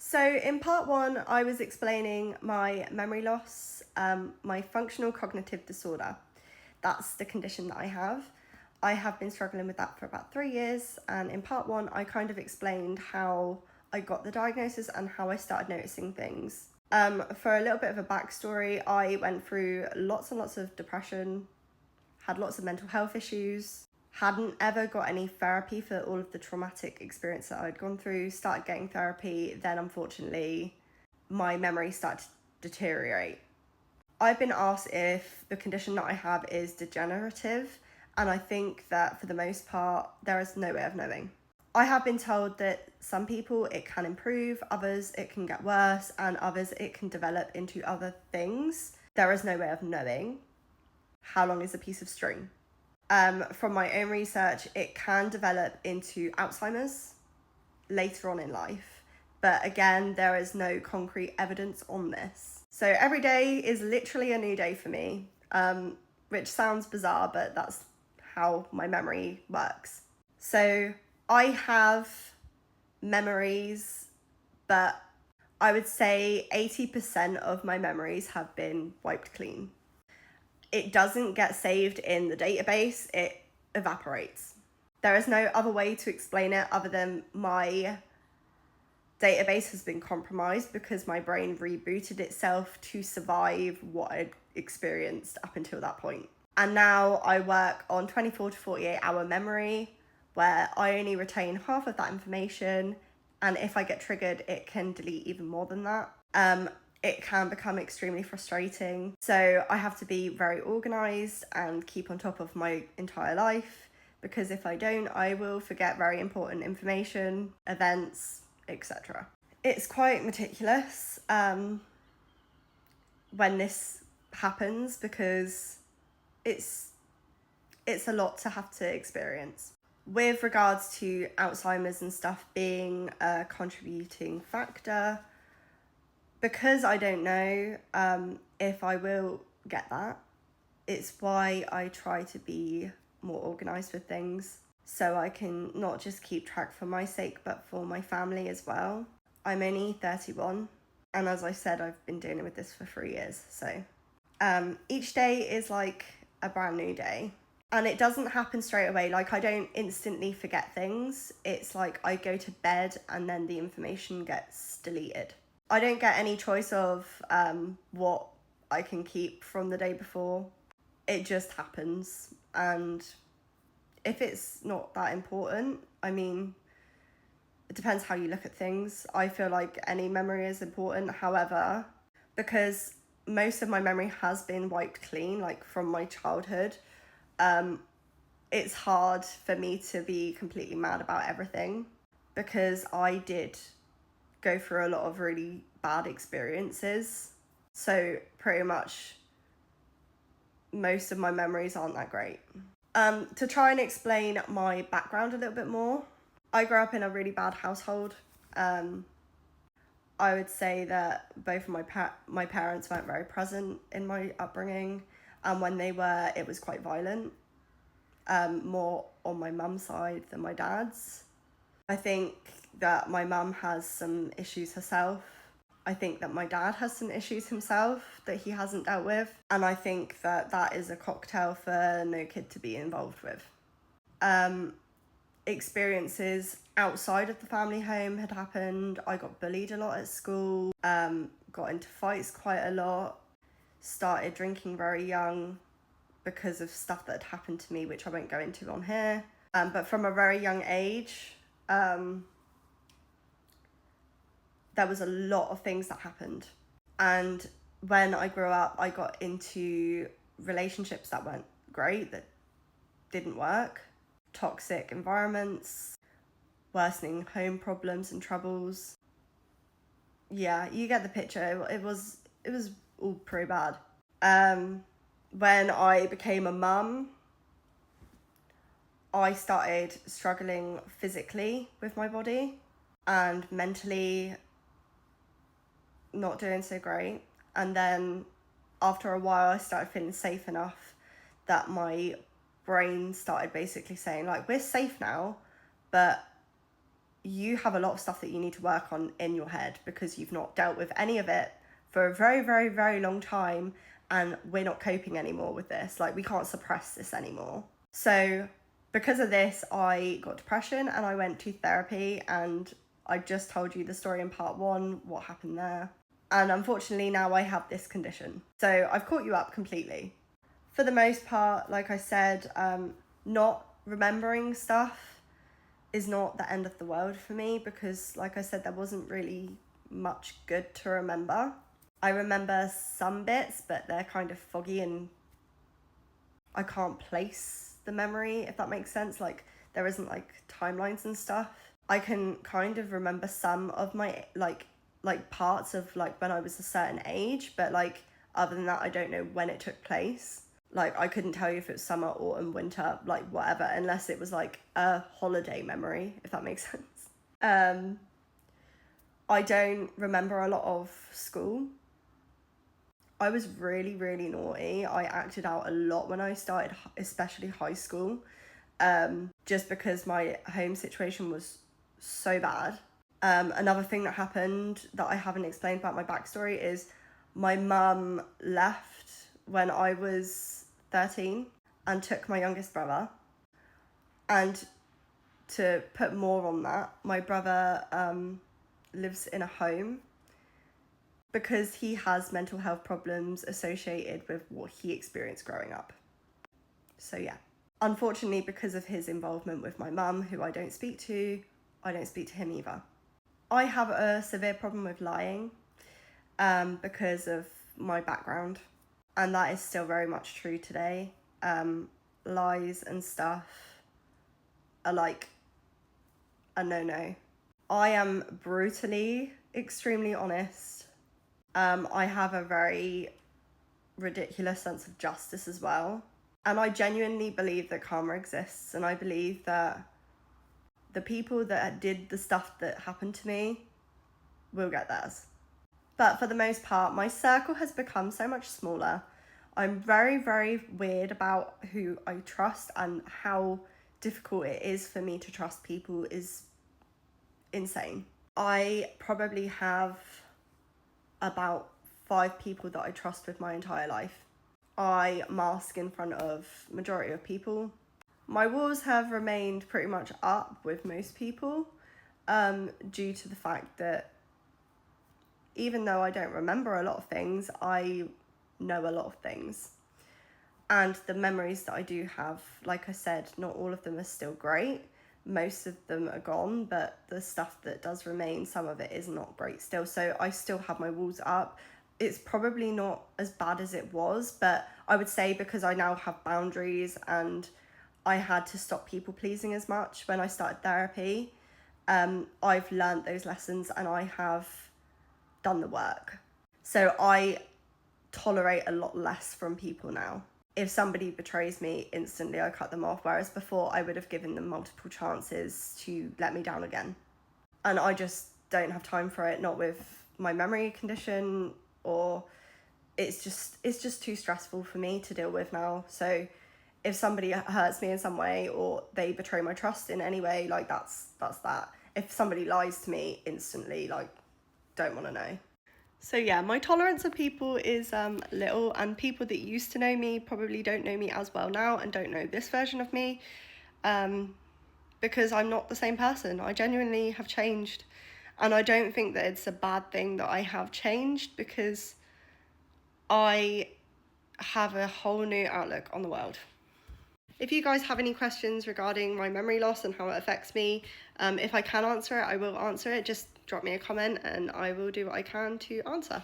So in part one, I was explaining my memory loss, my functional cognitive disorder. That's the condition that I have. I have been struggling with that for about 3 years, and in part one, I kind of explained how I got the diagnosis and how I started noticing things. For a little bit of a backstory, I went through lots and lots of depression, had lots of mental health issues, hadn't ever got any therapy for all of the traumatic experience that I'd gone through, started getting therapy, then unfortunately my memory started to deteriorate. I've been asked if the condition that I have is degenerative, and I think that for the most part there is no way of knowing. I have been told that some people it can improve, others it can get worse, and others it can develop into other things. There is no way of knowing how long is a piece of string. From my own research, it can develop into Alzheimer's later on in life. But again, there is no concrete evidence on this. So every day is literally a new day for me, which sounds bizarre, but that's how my memory works. So I have memories, but I would say 80% of my memories have been wiped clean. It doesn't get saved in the database, it evaporates. There is no other way to explain it other than my database has been compromised because my brain rebooted itself to survive what I'd experienced up until that point. And now I work on 24 to 48 hour memory where I only retain half of that information, and if I get triggered, it can delete even more than that. It can become extremely frustrating. So I have to be very organized and keep on top of my entire life, because if I don't, I will forget very important information, events, etc. It's quite meticulous when this happens, because it's a lot to have to experience. With regards to Alzheimer's and stuff being a contributing factor, because I don't know if I will get that, it's why I try to be more organised with things, so I can not just keep track for my sake, but for my family as well. I'm only 31, and as I said, I've been dealing with this for 3 years, so each day is like a brand new day. And it doesn't happen straight away. Like, I don't instantly forget things. It's like I go to bed and then the information gets deleted. I don't get any choice of what I can keep from the day before. It just happens. And if it's not that important, I mean, it depends how you look at things. I feel like any memory is important. However, because most of my memory has been wiped clean, like from my childhood, it's hard for me to be completely mad about everything, because I did go through a lot of really bad experiences. So pretty much most of my memories aren't that great. To try and explain my background a little bit more, I grew up in a really bad household. I would say that both of my parents weren't very present in my upbringing, and when they were, it was quite violent. More on my mum's side than my dad's. I think that my mum has some issues herself. I think that my dad has some issues himself that he hasn't dealt with. And I think that that is a cocktail for no kid to be involved with. Experiences outside of the family home had happened. I got bullied a lot at school, got into fights quite a lot, started drinking very young because of stuff that had happened to me, which I won't go into on here. But from a very young age, there was a lot of things that happened. And when I grew up, I got into relationships that weren't great, that didn't work, toxic environments, worsening home problems and troubles. Yeah, you get the picture. It was all pretty bad. When I became a mum, I started struggling physically with my body and mentally not doing so great. And then after a while, I started feeling safe enough that my brain started basically saying, like, we're safe now, but you have a lot of stuff that you need to work on in your head because you've not dealt with any of it for a very, very, very long time, and we're not coping anymore with this. Like, we can't suppress this anymore. So because of this, I got depression and I went to therapy, and I just told you the story in part 1, what happened there. And unfortunately now I have this condition. So I've caught you up completely. For the most part, like I said, not remembering stuff is not the end of the world for me, because like I said, there wasn't really much good to remember. I remember some bits, but they're kind of foggy and I can't place the memory, if that makes sense. Like, there isn't like timelines and stuff. I can kind of remember some of my like parts of like when I was a certain age, but like other than that, I don't know when it took place. Like, I couldn't tell you if it was summer, autumn, winter, like whatever, unless it was like a holiday memory, if that makes sense. I don't remember a lot of school. I was really, really naughty. I acted out a lot when I started, especially high school, just because my home situation was so bad. Another thing that happened that I haven't explained about my backstory is my mum left when I was 13 and took my youngest brother. And to put more on that, my brother lives in a home because he has mental health problems associated with what he experienced growing up. So yeah, unfortunately, because of his involvement with my mum, who I don't speak to, I don't speak to him either. I have a severe problem with lying because of my background, and that is still very much true today. Lies and stuff are like a no-no. I am brutally, extremely honest. I have a very ridiculous sense of justice as well. And I genuinely believe that karma exists, and I believe that the people that did the stuff that happened to me will get theirs. But for the most part, my circle has become so much smaller. I'm very, very weird about who I trust, and how difficult it is for me to trust people is insane. I probably have about 5 people that I trust with my entire life. I mask in front of majority of people. My walls have remained pretty much up with most people, due to the fact that even though I don't remember a lot of things, I know a lot of things. And the memories that I do have, like I said, not all of them are still great. Most of them are gone, but the stuff that does remain, some of it is not great still. So I still have my walls up. It's probably not as bad as it was, but I would say because I now have boundaries and I had to stop people pleasing as much when I started therapy, I've learned those lessons and I have done the work. So I tolerate a lot less from people now. If somebody betrays me, instantly I cut them off, whereas before I would have given them multiple chances to let me down again. And I just don't have time for it, not with my memory condition, or it's just too stressful for me to deal with now. So if somebody hurts me in some way or they betray my trust in any way, like that's that. If somebody lies to me, instantly, like, don't want to know. So yeah, my tolerance of people is little, and people that used to know me probably don't know me as well now and don't know this version of me, because I'm not the same person. I genuinely have changed, and I don't think that it's a bad thing that I have changed, because I have a whole new outlook on the world. If you guys have any questions regarding my memory loss and how it affects me, if I can answer it, I will answer it. Just drop me a comment and I will do what I can to answer.